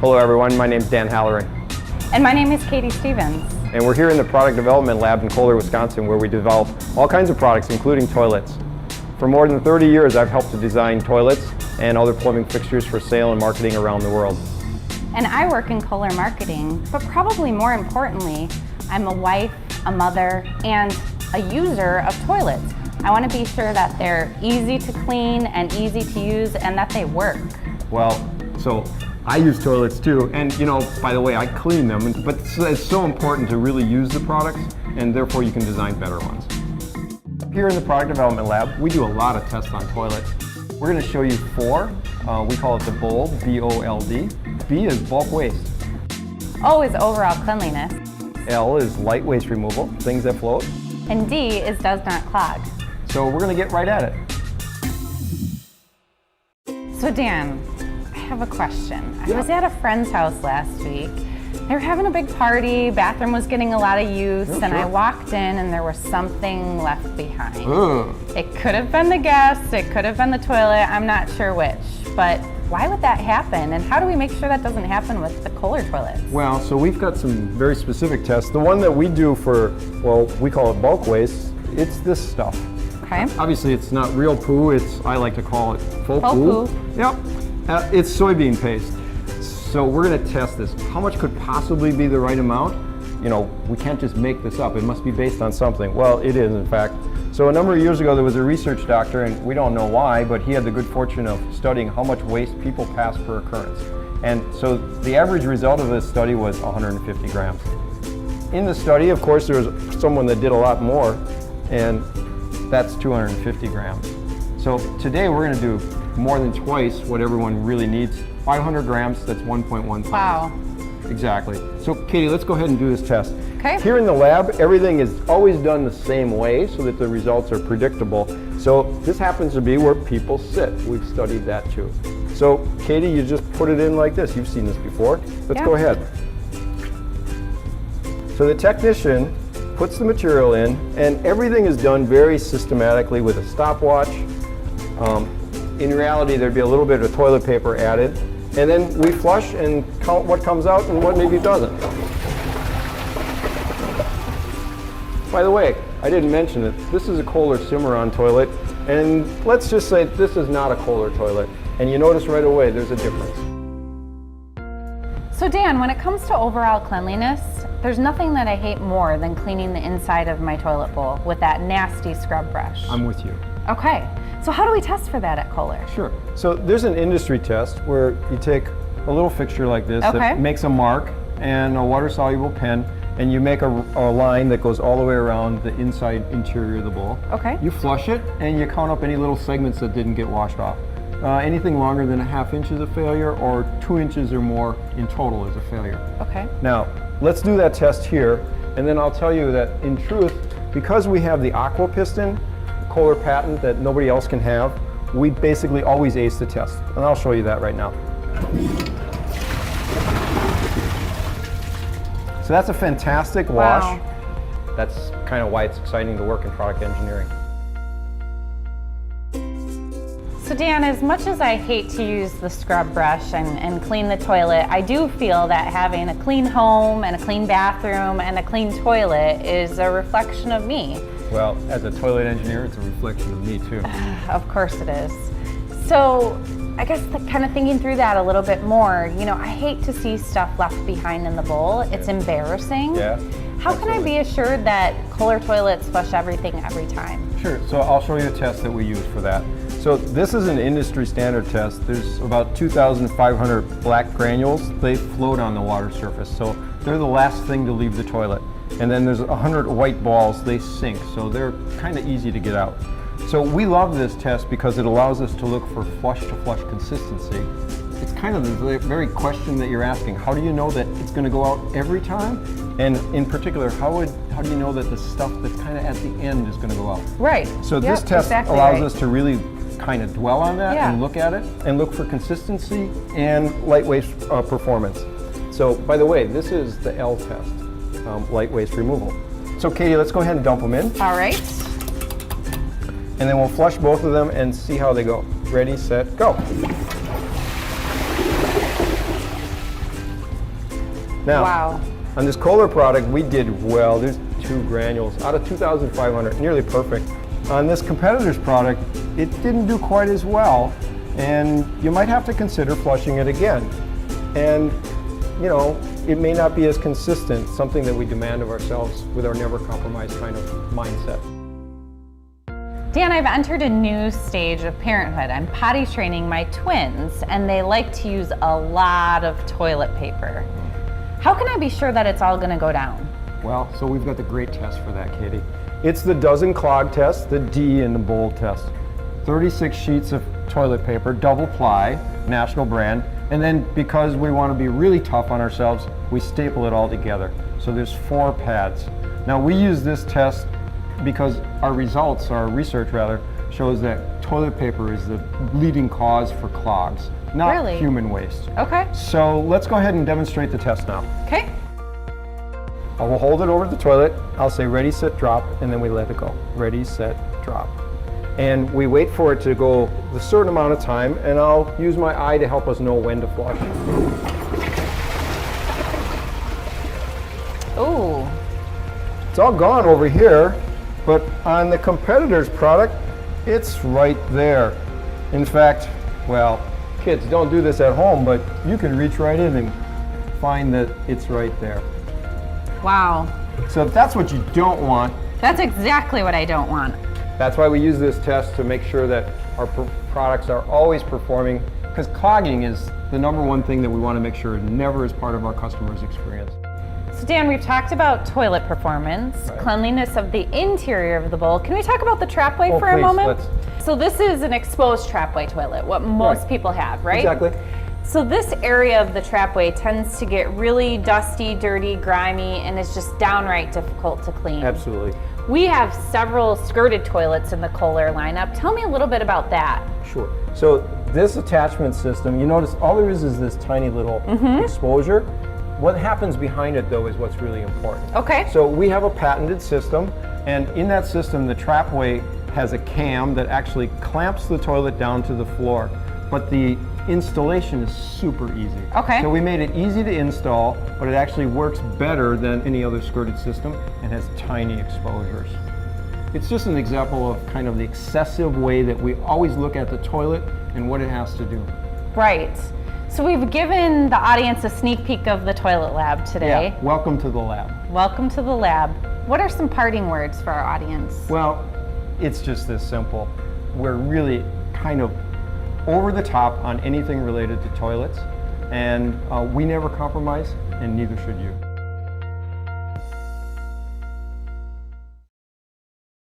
Hello everyone, my name is Dan Halloran. And my name is Katie Stevens. And we're here in the Product Development Lab in Kohler, Wisconsin, where we develop all kinds of products, including toilets. For more than 30 years, I've helped to design toilets and other plumbing fixtures for sale and marketing around the world. And I work in Kohler marketing, but probably more importantly, I'm a wife, a mother, and a user of toilets. I want to be sure that they're easy to clean and easy to use and that they work. Well, so I use toilets too, and by the way, I clean them, but it's so important to really use the products, and therefore you can design better ones. Here in the Product Development Lab, we do a lot of tests on toilets. We're going to show you 4. We call it the B.O.L.D, B-O-L-D. B is bulk waste. O is overall cleanliness. L is light waste removal, things that float. And D is does not clog. So we're going to get right at it. So Dan, I have a question. Yeah. I was at a friend's house last week. They were having a big party, bathroom was getting a lot of use, and I walked in and there was something left behind. Ugh. It could have been the guest, it could have been the toilet, I'm not sure which, but why would that happen? And how do we make sure that doesn't happen with the Kohler toilets? Well, so we've got some very specific tests. The one that we do for, well, we call it bulk waste, it's this stuff. Okay. Obviously it's not real poo, I like to call it faux poo. Yep. It's soybean paste. So we're going to test this. How much could possibly be the right amount? We can't just make this up. It must be based on something. Well, it is, in fact. So a number of years ago, there was a research doctor, and we don't know why, but he had the good fortune of studying how much waste people pass per occurrence. And so the average result of this study was 150 grams. In the study, of course, there was someone that did a lot more, and that's 250 grams. So today we're going to do more than twice what everyone really needs. 500 grams, that's 1.1 pounds. Wow. Exactly. So Katie, let's go ahead and do this test. Okay. Here in the lab, everything is always done the same way so that the results are predictable. So this happens to be where people sit. We've studied that too. So Katie, you just put it in like this. You've seen this before. Let's go ahead. So the technician puts the material in, and everything is done very systematically with a stopwatch. In reality, there'd be a little bit of toilet paper added, and then we flush and count what comes out and what maybe doesn't. By the way, I didn't mention it. This is a Kohler Cimarron toilet, and let's just say this is not a Kohler toilet. And you notice right away there's a difference. So Dan, when it comes to overall cleanliness, there's nothing that I hate more than cleaning the inside of my toilet bowl with that nasty scrub brush. I'm with you. Okay, so how do we test for that at Kohler? Sure. So there's an industry test where you take a little fixture like this that makes a mark and a water-soluble pen, and you make a line that goes all the way around the inside interior of the bowl. Okay. You flush it, and you count up any little segments that didn't get washed off. Anything longer than a ½ inch is a failure, or 2 inches or more in total is a failure. Okay. Now, let's do that test here, and then I'll tell you that in truth, because we have the aqua piston, Kohler patent that nobody else can have, we basically always ace the test. And I'll show you that right now. So that's a fantastic wash. Wow. That's kind of why it's exciting to work in product engineering. So Dan, as much as I hate to use the scrub brush and clean the toilet, I do feel that having a clean home and a clean bathroom and a clean toilet is a reflection of me. Well, as a toilet engineer, it's a reflection of me too. Of course it is. So I guess kind of thinking through that a little bit more, I hate to see stuff left behind in the bowl. It's embarrassing. Yeah. How can I be assured that Kohler toilets flush everything every time? Sure, so I'll show you a test that we use for that. So this is an industry standard test. There's about 2,500 black granules. They float on the water surface, so they're the last thing to leave the toilet. And then there's 100 white balls, they sink, so they're kind of easy to get out. So we love this test because it allows us to look for flush-to-flush consistency. It's kind of the very question that you're asking. How do you know that it's going to go out every time? And in particular, how do you know that the stuff that's kind of at the end is going to go out? Right. So this test allows us to really kind of dwell on that and look at it and look for consistency and light waste performance. So by the way, this is the L test, light waste removal. So Katie, let's go ahead and dump them in. All right. And then we'll flush both of them and see how they go. Ready, set, go. Now, wow. on this Kohler product, we did well. There's 2 granules out of 2,500, nearly perfect. On this competitor's product, it didn't do quite as well, and you might have to consider flushing it again. And, you know, it may not be as consistent, something that we demand of ourselves with our never compromise kind of mindset. Dan, I've entered a new stage of parenthood. I'm potty training my twins, and they like to use a lot of toilet paper. How can I be sure that it's all gonna go down? Well, so we've got the great test for that, Katie. It's the Does Not Clog test, the D in the B.O.L.D test. 36 sheets of toilet paper, double ply, national brand, and then because we want to be really tough on ourselves, we staple it all together. So there's 4 pads. Now we use this test because our results, our research rather, shows that toilet paper is the leading cause for clogs, not Really? human waste. Okay. So let's go ahead and demonstrate the test now. Okay. I will hold it over the toilet, I'll say ready, set, drop, and then we let it go. Ready, set, drop. And we wait for it to go a certain amount of time, and I'll use my eye to help us know when to flush. Ooh. It's all gone over here, but on the competitor's product, it's right there. In fact, well, kids, don't do this at home, but you can reach right in and find that it's right there. Wow. So if that's what you don't want, That's exactly what I don't want. that's why we use this test to make sure that our products are always performing, because clogging is the #1 thing that we want to make sure never is part of our customer's experience. So Dan, we've talked about toilet performance, Right. cleanliness of the interior of the bowl. Can we talk about the trapway Oh, for a please, moment? let's. So this is an exposed trapway toilet, what most Right. people have, right? Exactly. So this area of the trapway tends to get really dusty, dirty, grimy, and it's just downright difficult to clean. Absolutely. We have several skirted toilets in the Kohler lineup. Tell me a little bit about that. Sure. So this attachment system, you notice all there is this tiny little exposure. What happens behind it though is what's really important. Okay. So we have a patented system, and in that system the trapway has a cam that actually clamps the toilet down to the floor, but the installation is super easy. Okay. So we made it easy to install, but it actually works better than any other skirted system and has tiny exposures. It's just an example of kind of the excessive way that we always look at the toilet and what it has to do. Right. So we've given the audience a sneak peek of the toilet lab today. Yeah, welcome to the lab. Welcome to the lab. What are some parting words for our audience? Well, it's just this simple. We're really kind of over the top on anything related to toilets, and we never compromise, and neither should you.